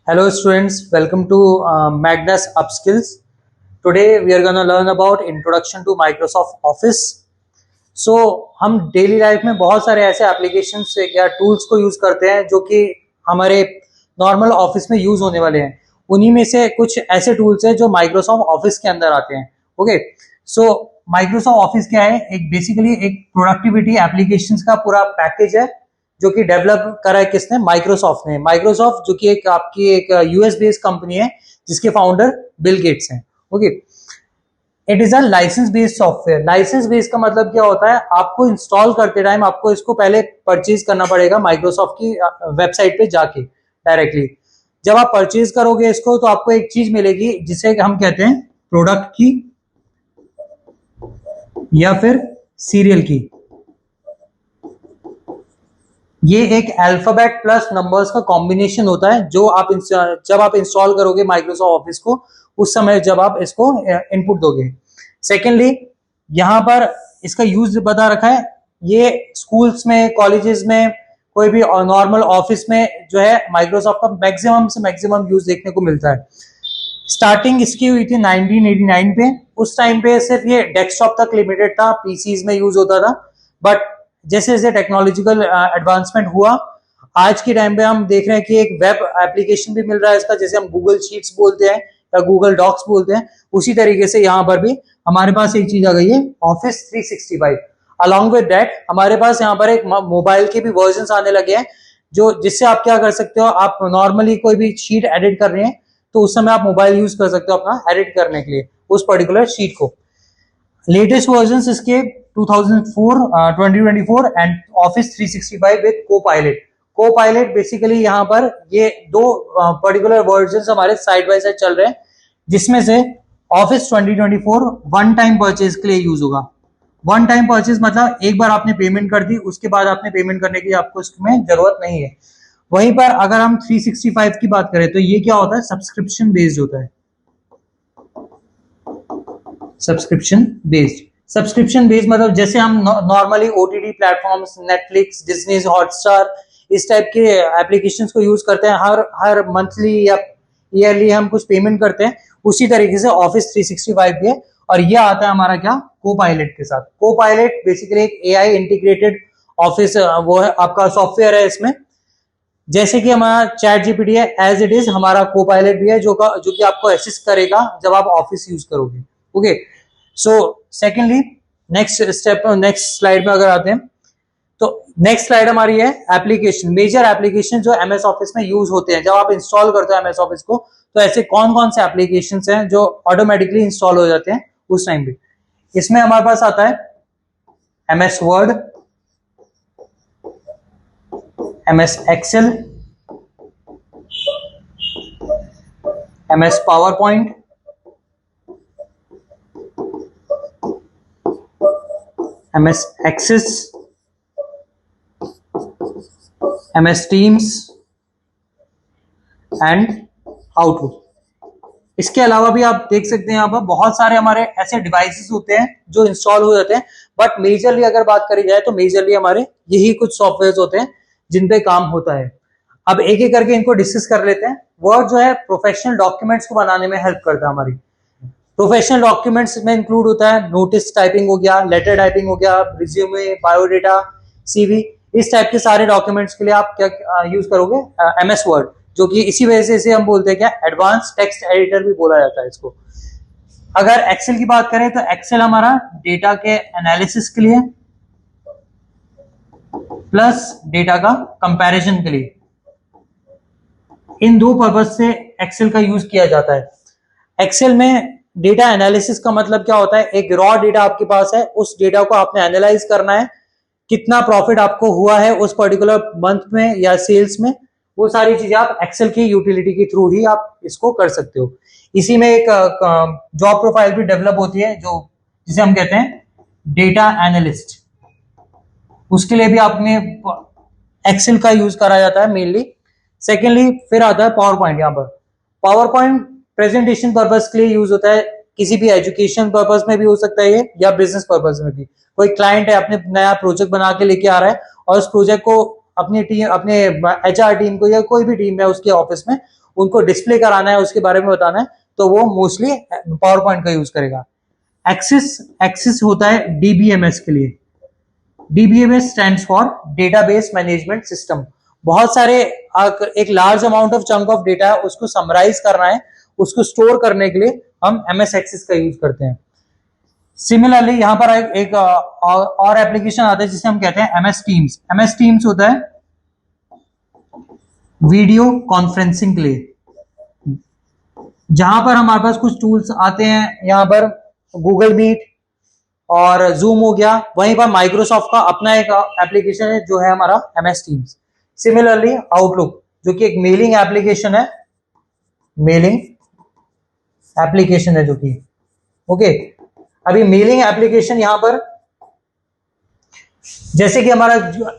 Hello students, welcome to Magnus Upskills. Today we are going to learn about introduction to Microsoft Office. So हम daily life में बहुत सारे ऐसे applications या tools को use करते हैं जो कि हमारे नॉर्मल ऑफिस में यूज होने वाले हैं। उन्हीं में से कुछ ऐसे टूल्स हैं जो माइक्रोसॉफ्ट ऑफिस के अंदर आते हैं। ओके, सो माइक्रोसॉफ्ट ऑफिस क्या है? एक बेसिकली एक प्रोडक्टिविटी एप्लीकेशंस का पूरा पैकेज है जो कि डेवलप करा है किसने? माइक्रोसॉफ्ट ने। माइक्रोसॉफ्ट जो कि एक आपकी एक यूएस बेस्ड कंपनी है जिसके फाउंडर बिल गेट्स हैं। Okay, it is a licence based software. Licence based का मतलब क्या होता है? आपको इंस्टॉल करते टाइम आपको इसको पहले परचेज करना पड़ेगा माइक्रोसॉफ्ट की वेबसाइट पे जाके डायरेक्टली। जब आप परचेज करोगे इसको तो आपको एक चीज मिलेगी जिसे हम कहते हैं प्रोडक्ट की या फिर सीरियल की। ये एक अल्फाबेट प्लस नंबर्स का कॉम्बिनेशन होता है जो आप जब आप इंस्टॉल करोगे माइक्रोसॉफ्ट ऑफिस को उस समय जब आप इसको इनपुट दोगे। सेकेंडली, यहाँ पर इसका यूज बता रखा है। ये स्कूल्स में, कॉलेजेस में, कोई भी नॉर्मल ऑफिस में जो है माइक्रोसॉफ्ट का मैक्सिमम से मैक्सिमम यूज देखने को मिलता है। स्टार्टिंग इसकी हुई थी 1989 पे। उस टाइम पे सिर्फ ये डेस्कटॉप तक लिमिटेड था, पीसीज में यूज होता था। बट जैसे जैसे टेक्नोलॉजिकल एडवांसमेंट हुआ, आज के टाइम पे हम देख रहे हैं कि एक वेब एप्लीकेशन भी मिल रहा है इसका, जैसे हम गूगल शीट्स बोलते हैं या गूगल डॉक्स बोलते हैं। उसी तरीके से यहाँ पर भी हमारे पास एक चीज आ गई है, ऑफिस 365। अलॉन्ग विद दैट हमारे पास यहाँ पर एक मोबाइल के भी वर्जन आने लगे हैं जो जिससे आप क्या कर सकते हो, आप नॉर्मली कोई भी शीट एडिट कर रहे हैं तो उस समय आप मोबाइल यूज कर सकते हो अपना एडिट करने के लिए उस पर्टिकुलर शीट को। लेटेस्ट वर्जन इसके 2004, 2024 and office 365 with Copilot. Copilot basically यहाँ पर ये दो पर्टिकुलर वर्जन हमारे साइड बाय साइड चल रहे हैं, जिसमें से ऑफिस 2024 वन टाइम परचेज के लिए यूज होगा। वन टाइम परचेज मतलब एक बार आपने पेमेंट कर दी, उसके बाद आपने पेमेंट करने की आपको इसमें जरूरत नहीं है। वहीं पर अगर हम 365 की बात करें तो ये क्या होता है? सब्सक्रिप्शन बेस्ड होता है। सब्सक्रिप्शन बेस्ड मतलब जैसे हम normally OTT platforms, Netflix, Disney, Hotstar, इस टाइप के एप्लीकेशंस को यूज करते हैं, हर मंथली या ईयरली हम कुछ पेमेंट करते हैं। उसी तरीके से ऑफिस 365 भी है। और ये आता है हमारा क्या? कोपायलट के साथ। कोपायलट बेसिकली एक एआई इंटीग्रेटेड ऑफिस वो है, आपका सॉफ्टवेयर है। इसमें जैसे कि हमारा चैट जीपीटी है, एज इट इज हमारा कोपायलट भी है जो कि आपको असिस्ट करेगा जब आप ऑफिस यूज करोगे। Okay, so secondly next step, next slide में अगर आते हैं तो नेक्स्ट स्लाइड हमारी है एप्लीकेशन। मेजर एप्लीकेशन जो एमएस ऑफिस में यूज होते हैं जब आप इंस्टॉल करते हो एमएस ऑफिस को, तो ऐसे कौन कौन से एप्लीकेशन हैं जो ऑटोमेटिकली इंस्टॉल हो जाते हैं उस टाइम पे। इसमें हमारे पास आता है MS Word, MS Excel, MS PowerPoint, MS Access, MS Teams and Outlook. इसके अलावा भी आप देख सकते हैं यहाँ पर बहुत सारे हमारे ऐसे डिवाइसेस होते हैं जो इंस्टॉल हो जाते हैं। बट मेजरली अगर बात करी जाए तो मेजरली हमारे यही कुछ सॉफ्टवेयर होते हैं जिन पे काम होता है। अब एक एक करके इनको डिस्कस कर लेते हैं। वर्ड जो है प्रोफेशनल डॉक्यूमेंट्स को बनाने में हेल्प करता है हमारी। प्रोफेशनल डॉक्यूमेंट्स में इंक्लूड होता है नोटिस टाइपिंग हो गया, लेटर टाइपिंग हो गया, रिज्यूमे, बायोडेटा, सीवी, इस टाइप के सारे डॉक्यूमेंट्स के लिए आप क्या यूज करोगे? एमएस वर्ड, जो कि इसी वजह से इसे हम बोलते हैं क्या? एडवांस टेक्स्ट एडिटर भी बोला जाता है इसको। अगर एक्सेल की बात करें तो एक्सेल हमारा डेटा के एनालिसिस के लिए प्लस डेटा का कंपैरिजन के लिए, इन दो पर्पज से एक्सेल का यूज किया जाता है। एक्सेल में डेटा एनालिसिस का मतलब क्या होता है? एक रॉ डेटा आपके पास है, उस डेटा को आपने एनालाइज करना है, कितना प्रॉफिट आपको हुआ है उस पर्टिकुलर मंथ में या सेल्स में, वो सारी चीजें आप एक्सेल की यूटिलिटी के थ्रू ही आप इसको कर सकते हो। इसी में एक जॉब प्रोफाइल भी डेवलप होती है जो जिसे हम कहते हैं डेटा एनालिस्ट। उसके लिए भी आपने एक्सेल का यूज करा जाता है मेनली। सेकेंडली फिर आता है पावर पॉइंट। यहाँ पर पावर पॉइंट प्रेजेंटेशन पर्पज के लिए यूज होता है, किसी भी एजुकेशन पर्पज में भी हो सकता है ये, या बिजनेस पर्पज में भी। कोई क्लाइंट है अपने नया प्रोजेक्ट बना के लेके आ रहा है और उस प्रोजेक्ट को अपनी टीम, अपने HR टीम को या कोई भी टीम है उसके ऑफिस में, उनको डिस्प्ले कराना है, उसके बारे में बताना है, तो वो मोस्टली पावर पॉइंट का यूज करेगा। एक्सिस, एक्सिस होता है DBMS के लिए। DBMS stands for database management system. बहुत सारे एक large amount of chunk of data है, उसको समराइज करना है, उसको स्टोर करने के लिए हम MS एक्सिस का यूज करते हैं। सिमिलरली यहां पर एक और एप्लीकेशन आता है जिसे हम कहते हैं MS टीम्स। MS टीम्स होता है वीडियो कॉन्फ्रेंसिंग के लिए, जहां पर हमारे पास कुछ टूल्स आते हैं, यहां पर गूगल मीट और जूम हो गया, वहीं पर माइक्रोसॉफ्ट का अपना एक एप्लीकेशन है जो है हमारा MS टीम्स। सिमिलरली आउटलुक जो कि एक मेलिंग एप्लीकेशन है, मेलिंग एप्लीकेशन है जो कि ओके। अभी मेलिंग एप्लीकेशन यहां पर जैसे कि हमारा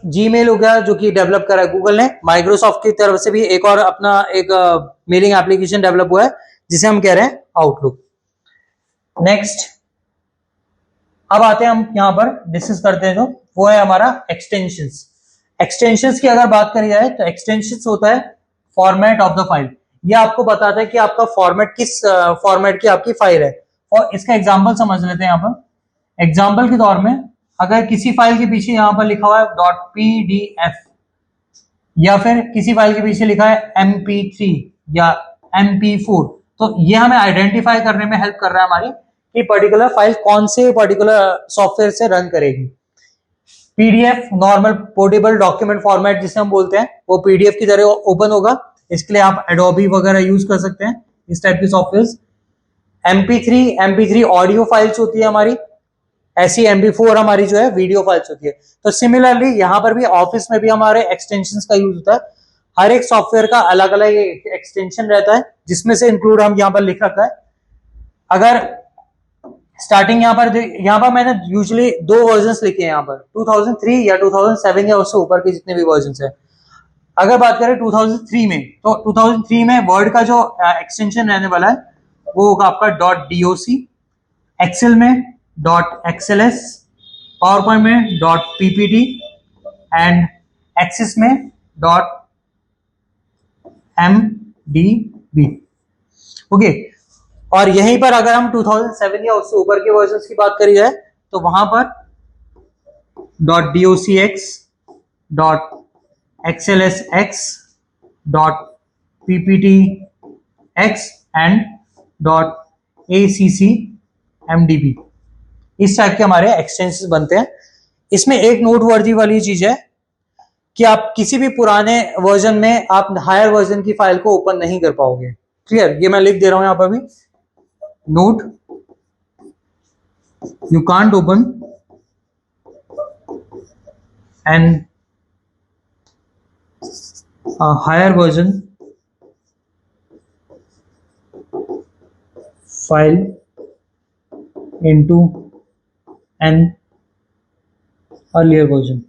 जीमेल हो गया जो कि डेवलप करा है गूगल ने, माइक्रोसॉफ्ट की तरफ से भी एक और अपना एक मेलिंग एप्लीकेशन डेवलप हुआ है जिसे हम कह रहे हैं आउटलुक। नेक्स्ट अब आते हैं हम यहां पर डिस्कस करते हैं जो वो है हमारा एक्सटेंशंस। एक्सटेंशंस की अगर बात करी जाए तो एक्सटेंशंस होता है फॉर्मेट ऑफ द फाइल। ये आपको बताता है कि आपका फॉर्मेट किस फॉर्मेट की आपकी फाइल है। और इसका एग्जांपल समझ लेते हैं। यहाँ पर एग्जांपल के तौर में अगर किसी फाइल के पीछे यहां पर लिखा हुआ है .pdf या फिर किसी फाइल के पीछे लिखा है MP3 या MP4, तो ये हमें आइडेंटिफाई करने में हेल्प कर रहा है हमारी कि पर्टिकुलर फाइल कौन से पर्टिकुलर सॉफ्टवेयर से रन करेगी। PDF normal portable document format जिसे हम बोलते हैं, वो PDF की तरह ओपन होगा। इसके लिए आप एडोबी वगैरह यूज कर सकते हैं, इस टाइप की सॉफ्टवेयर। MP3 ऑडियो फाइल्स होती है हमारी, ऐसी MP4 हमारी जो है वीडियो फाइल्स होती है। तो सिमिलरली यहाँ पर भी ऑफिस में भी हमारे एक्सटेंशंस का यूज होता है। हर एक सॉफ्टवेयर का अलग अलग एक्सटेंशन रहता है जिसमें से इंक्लूड हम यहाँ पर लिख रखा है। अगर स्टार्टिंग यहाँ पर मैंने यूजुअली 2 वर्जन्स लिखे हैं यहाँ पर, 2003 या 2007 या उससे ऊपर के जितने भी वर्जन्स है। अगर बात करें 2003 में, तो 2003 में वर्ड का जो एक्सटेंशन रहने वाला है वो होगा आपका .doc, एक्सेल में .xls, पावर पॉइंट में .ppt एंड एक्सिस में .mdb। ओके, और यहीं पर अगर हम 2007 या उससे ऊपर के वर्जन्स की बात करी जाए तो वहां पर .docx, .xlsx, .pptx and .accmdb, इस टाइप के हमारे एक्सटेंशंस बनते हैं। इसमें एक नोट वर्दी वाली चीज है कि आप किसी भी पुराने वर्जन में आप हायर वर्जन की फाइल को ओपन नहीं कर पाओगे। क्लियर, ये मैं लिख दे रहा हूं यहां पर भी, note you can't open an higher version file into an earlier version।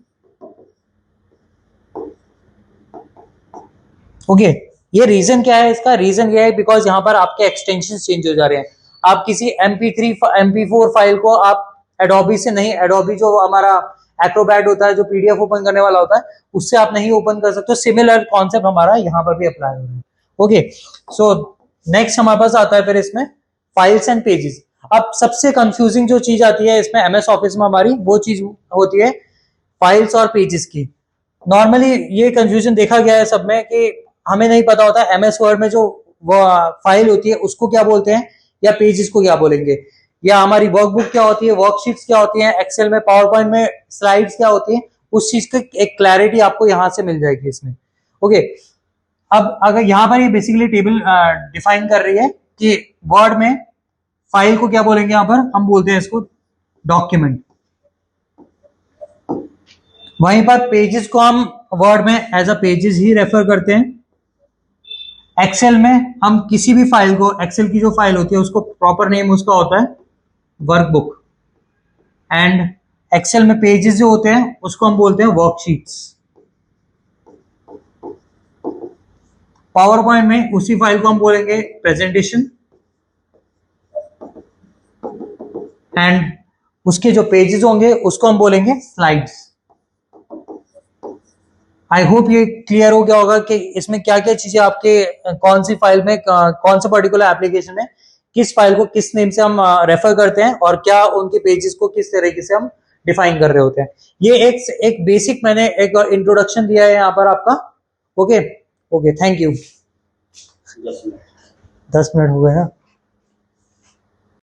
Okay, ये रीजन क्या है? इसका रीजन ये है बिकॉज यहाँ पर आपके एक्सटेंशन चेंज हो जा रहे हैं। आप किसी MP3 MP4 फाइल को आप एडोबी से नहीं, एडोबी जो हमारा एक्रोबैट होता है जो PDF ओपन करने वाला होता है उससे आप नहीं ओपन कर सकते। सिमिलर कॉन्सेप्ट हमारा यहाँ पर भी अप्लाई हो रहा है। ओके, सो नेक्स्ट हमारे पास आता है फिर इसमें फाइल्स एंड पेजेस। अब सबसे कंफ्यूजिंग जो चीज आती है इसमें MS ऑफिस में हमारी, वो चीज होती है फाइल्स और पेजेस की। नॉर्मली ये कंफ्यूजन देखा गया है सब में कि हमें नहीं पता होता MS वर्ड में जो फाइल होती है उसको क्या बोलते हैं या पेजेस को क्या बोलेंगे, या हमारी वर्कबुक क्या होती है, वर्कशीट्स क्या होती हैं, एक्सेल में, पावर पॉइंट में स्लाइड्स क्या होती हैं, उस चीज की एक क्लैरिटी आपको यहां से मिल जाएगी इसमें। ओके, अब अगर यहां पर ये बेसिकली टेबल डिफाइन कर रही है कि वर्ड में फाइल को क्या बोलेंगे, यहां पर हम बोलते हैं इसको डॉक्यूमेंट। वहीं पर पेजेस को हम वर्ड में एज अ पेजेस ही रेफर करते हैं। एक्सेल में हम किसी भी फाइल को, एक्सेल की जो फाइल होती है उसको प्रॉपर नेम उसका होता है वर्कबुक। एंड एक्सेल में पेजेस जो होते हैं उसको हम बोलते हैं वर्कशीट्स। पावर पॉइंट में उसी फाइल को हम बोलेंगे प्रेजेंटेशन। एंड उसके जो पेजेस होंगे उसको हम बोलेंगे स्लाइड्स। आई होप ये क्लियर हो गया होगा कि इसमें क्या क्या चीजें आपके कौन सी फाइल में कौन सा पर्टिकुलर एप्लीकेशन है, किस फाइल को किस नेम से हम रेफर करते हैं और क्या उनके पेजेस को किस तरीके से हम डिफाइन कर रहे होते हैं। ये एक बेसिक मैंने एक इंट्रोडक्शन दिया है यहाँ पर आपका। Okay okay, thank you. 10 minute हो गए ना।